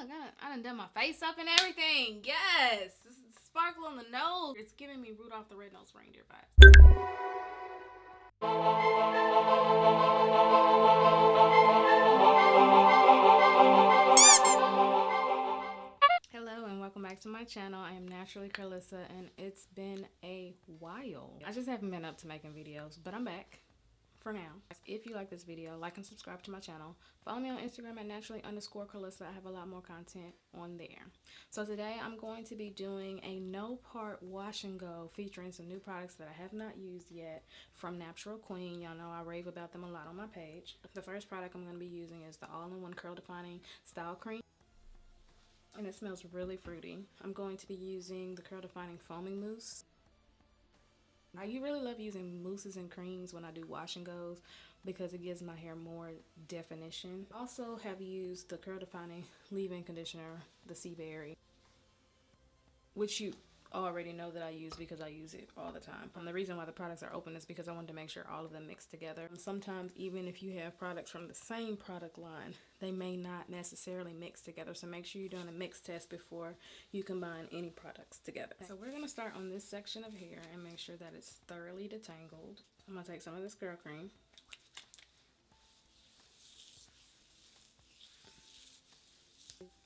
look, I done done my face up and everything. Yes, this is sparkle on the nose. It's giving me Rudolph the Red-Nosed Reindeer vibes. Hello and welcome back to my channel. I am Naturally Carlissa and it's been a while. I just haven't been up to making videos, but I'm back for now. If you like this video, like and subscribe to my channel. Follow me on Instagram at naturally_Carlissa. I have a lot more content on there. So today I'm going to be doing a no part wash and go featuring some new products that I have not used yet from Naptural Queen. Y'all know I rave about them a lot on my page. The first product I'm going to be using is the all-in-one curl defining style cream. And it smells really fruity. I'm going to be using the curl defining foaming mousse. I really love using mousses and creams when I do wash and goes because it gives my hair more definition. I also have used the curl defining leave-in conditioner, the Seaberry, which you already know that I use because I use it all the time. And the reason why the products are open is because I wanted to make sure all of them mix together. Sometimes even if you have products from the same product line, they may not necessarily mix together. So make sure you're doing a mix test before you combine any products together. So we're going to start on this section of hair and make sure that it's thoroughly detangled. I'm going to take some of this curl cream.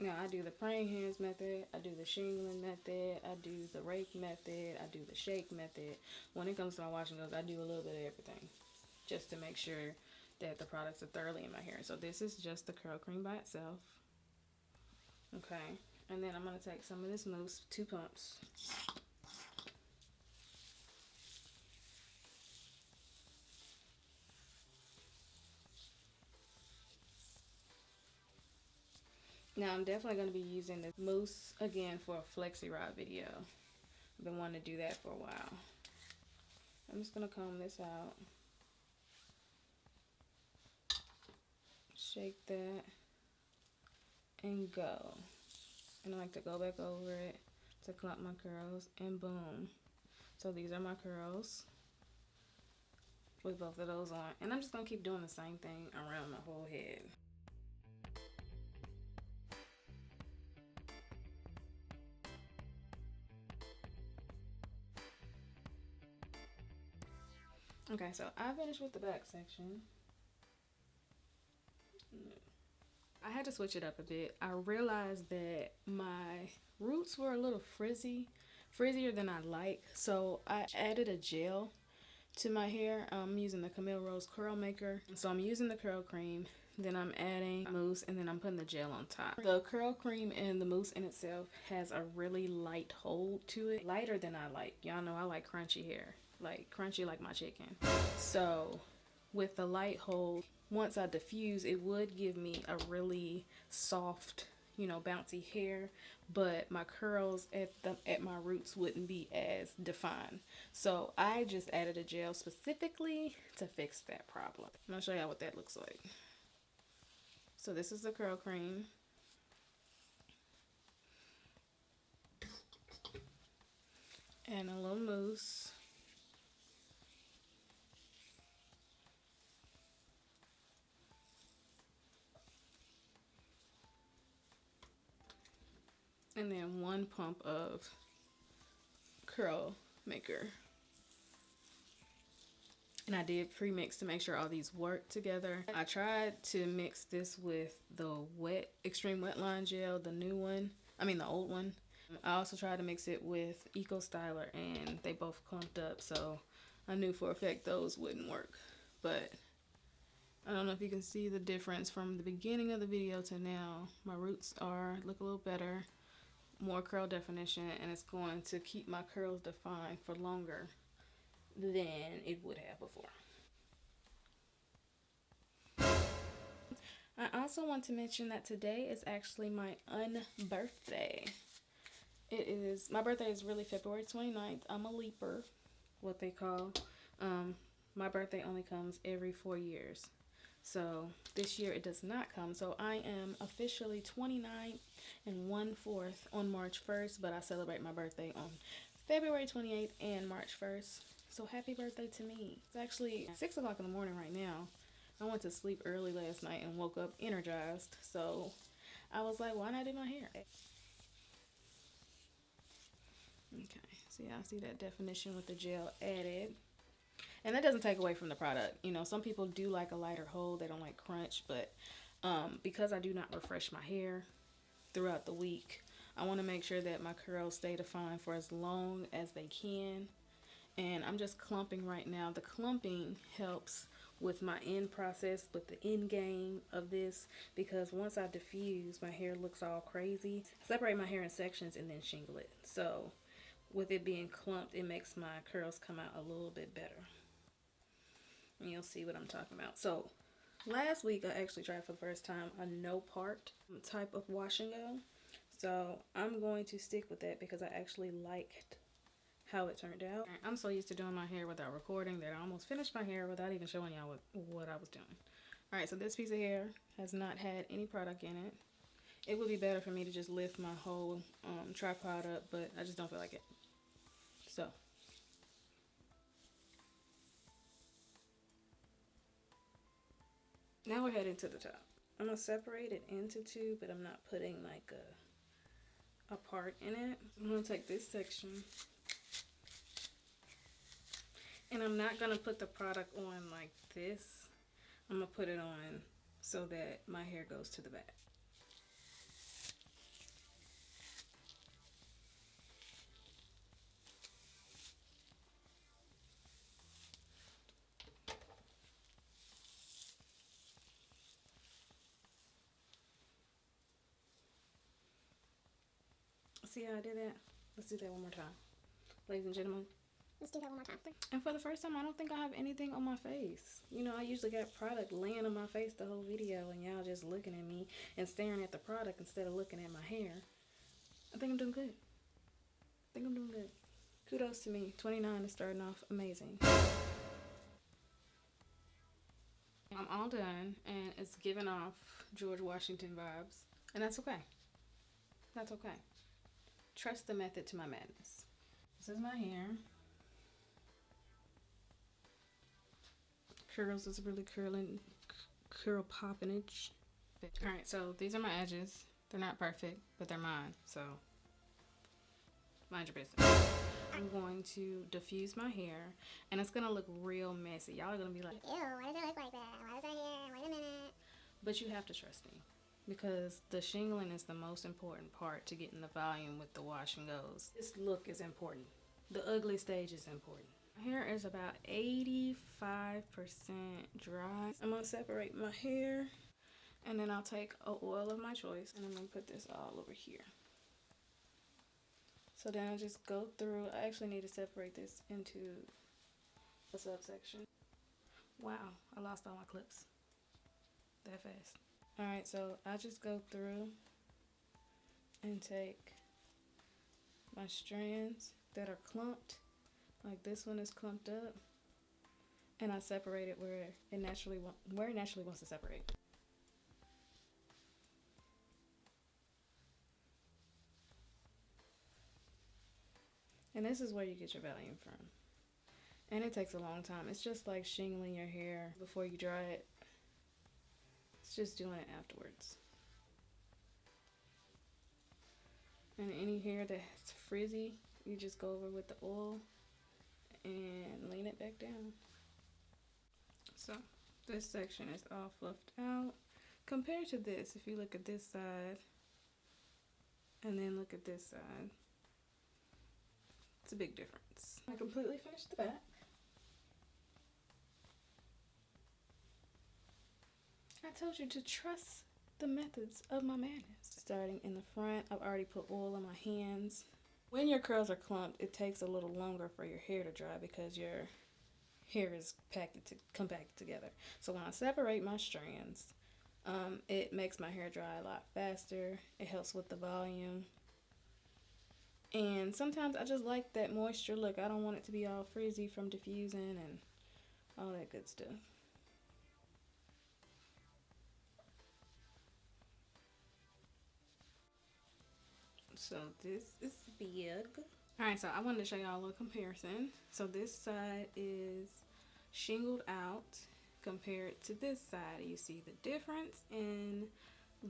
Now I do the praying hands method, I do the shingling method, I do the rake method, I do the shake method. When it comes to my wash and goes, I do a little bit of everything just to make sure that the products are thoroughly in my hair. So this is just the curl cream by itself. Okay, and then I'm going to take some of this mousse, 2 pumps. Now I'm definitely going to be using the mousse again for a flexi rod video. I've been wanting to do that for a while. I'm just going to comb this out. Shake that and go. And I like to go back over it to clump my curls and boom. So these are my curls with both of those on. And I'm just going to keep doing the same thing around my whole head. Okay, so I finished with the back section. I had to switch it up a bit. I realized that my roots were a little frizzier than I like. So I added a gel to my hair. I'm using the Camille Rose Curl Maker. So I'm using the curl cream, then I'm adding mousse, and then I'm putting the gel on top. The curl cream and the mousse in itself has a really light hold to it. Lighter than I like. Y'all know I like crunchy hair. Like crunchy like my chicken. So with the light hold, once I diffuse, it would give me a really soft, you know, bouncy hair, but my curls at my roots wouldn't be as defined. So I just added a gel specifically to fix that problem. I'm gonna show y'all what that looks like. So this is the curl cream. And a little mousse. And then 1 pump of curl maker. And I did pre-mix to make sure all these work together. I tried to mix this with the extreme wet line gel, the new one. I mean the old one. I also tried to mix it with Eco Styler and they both clumped up, so I knew for a fact those wouldn't work. But I don't know if you can see the difference from the beginning of the video to now. My roots look a little better. More curl definition, and it's going to keep my curls defined for longer than it would have before. I also want to mention that today is actually my unbirthday. My birthday is really February 29th. I'm a leaper, what they call. My birthday only comes every 4 years. So this year it does not come. So I am officially 29 and 1/4 on March 1st, but I celebrate my birthday on February 28th and March 1st. So happy birthday to me. It's actually 6 o'clock in the morning right now. I went to sleep early last night and woke up energized. So I was like, why not do my hair? Okay, so yeah, I see that definition with the gel added. And that doesn't take away from the product. You know, some people do like a lighter hold. They don't like crunch. But because I do not refresh my hair throughout the week, I want to make sure that my curls stay defined for as long as they can. And I'm just clumping right now. The clumping helps with my end process, with the end game of this, because once I diffuse, my hair looks all crazy. I separate my hair in sections and then shingle it. So with it being clumped, it makes my curls come out a little bit better. And you'll see what I'm talking about. So last week I actually tried for the first time a no part type of wash and go. So I'm going to stick with that because I actually liked how it turned out. I'm so used to doing my hair without recording that I almost finished my hair without even showing y'all what I was doing. Alright, so this piece of hair has not had any product in it. It would be better for me to just lift my whole tripod up, but I just don't feel like it. So now we're heading to the top. I'm going to separate it into two, but I'm not putting like a part in it. I'm going to take this section, and I'm not going to put the product on like this. I'm going to put it on so that my hair goes to the back. See how I did that? Let's do that one more time. Ladies and gentlemen, let's do that one more time. And for the first time, I don't think I have anything on my face. You know, I usually got product laying on my face the whole video and y'all just looking at me and staring at the product instead of looking at my hair. I think I'm doing good. I think I'm doing good. Kudos to me. 29 is starting off amazing. I'm all done and it's giving off George Washington vibes. And that's okay. That's okay. Trust the method to my madness. This is my hair. Curls is really curl poppinage. Alright, so these are my edges. They're not perfect, but they're mine, so mind your business. I'm going to diffuse my hair, and it's gonna look real messy. Y'all are gonna be like, ew, why does it look like that? Why does our hair? Wait a minute. But you have to trust me, because the shingling is the most important part to getting the volume with the wash and goes. This look is important. The ugly stage is important. My hair is about 85% dry. I'm gonna separate my hair, and then I'll take an oil of my choice, and I'm gonna put this all over here. So then I just go through. I actually need to separate this into a subsection. Wow, I lost all my clips that fast. Alright, so I just go through and take my strands that are clumped, like this one is clumped up, and I separate it where it naturally wants to separate. And this is where you get your volume from. And it takes a long time. It's just like shingling your hair before you dry it. It's just doing it afterwards. And any hair that's frizzy, you just go over with the oil and lean it back down. So this section is all fluffed out. Compared to this, if you look at this side and then look at this side, it's a big difference. I completely finished the back. I told you to trust the methods of my madness. Starting in the front, I've already put oil on my hands. When your curls are clumped, it takes a little longer for your hair to dry because your hair is compacted together. So when I separate my strands, it makes my hair dry a lot faster. It helps with the volume. And sometimes I just like that moisture look. I don't want it to be all frizzy from diffusing and all that good stuff. So this is big. Alright, so I wanted to show y'all a little comparison. So this side is shingled out compared to this side. You see the difference in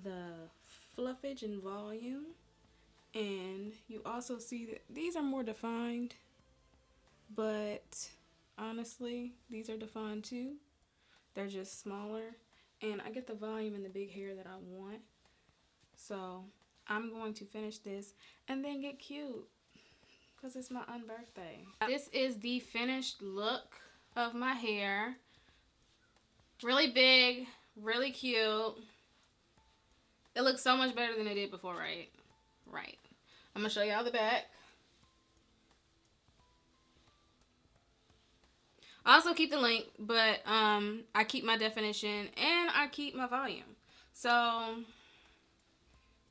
the fluffage and volume. And you also see that these are more defined, but honestly, these are defined too. They're just smaller, and I get the volume and the big hair that I want. So I'm going to finish this and then get cute because it's my unbirthday. This is the finished look of my hair. Really big, really cute. It looks so much better than it did before, right? Right. I'm gonna show y'all the back. I also keep the length, but I keep my definition and I keep my volume. So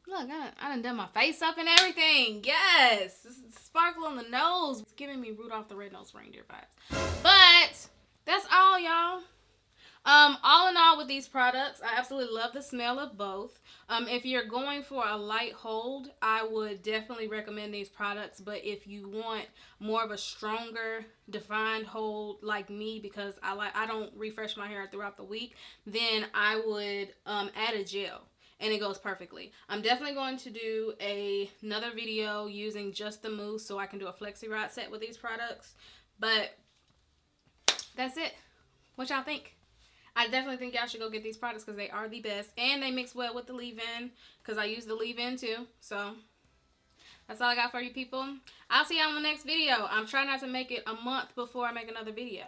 look, I done my face up and everything. Yes, sparkle on the nose. It's giving me Rudolph the Red-Nosed Reindeer vibes. But that's all, y'all. All in all, with these products, I absolutely love the smell of both. If you're going for a light hold, I would definitely recommend these products. But if you want more of a stronger, defined hold like me, because I don't refresh my hair throughout the week, then I would add a gel. And it goes perfectly. I'm definitely going to do another video using just the mousse so I can do a flexi rod set with these products. But that's it. What y'all think? I definitely think y'all should go get these products because they are the best. And they mix well with the leave-in because I use the leave-in too. So that's all I got for you people. I'll see y'all in the next video. I'm trying not to make it a month before I make another video.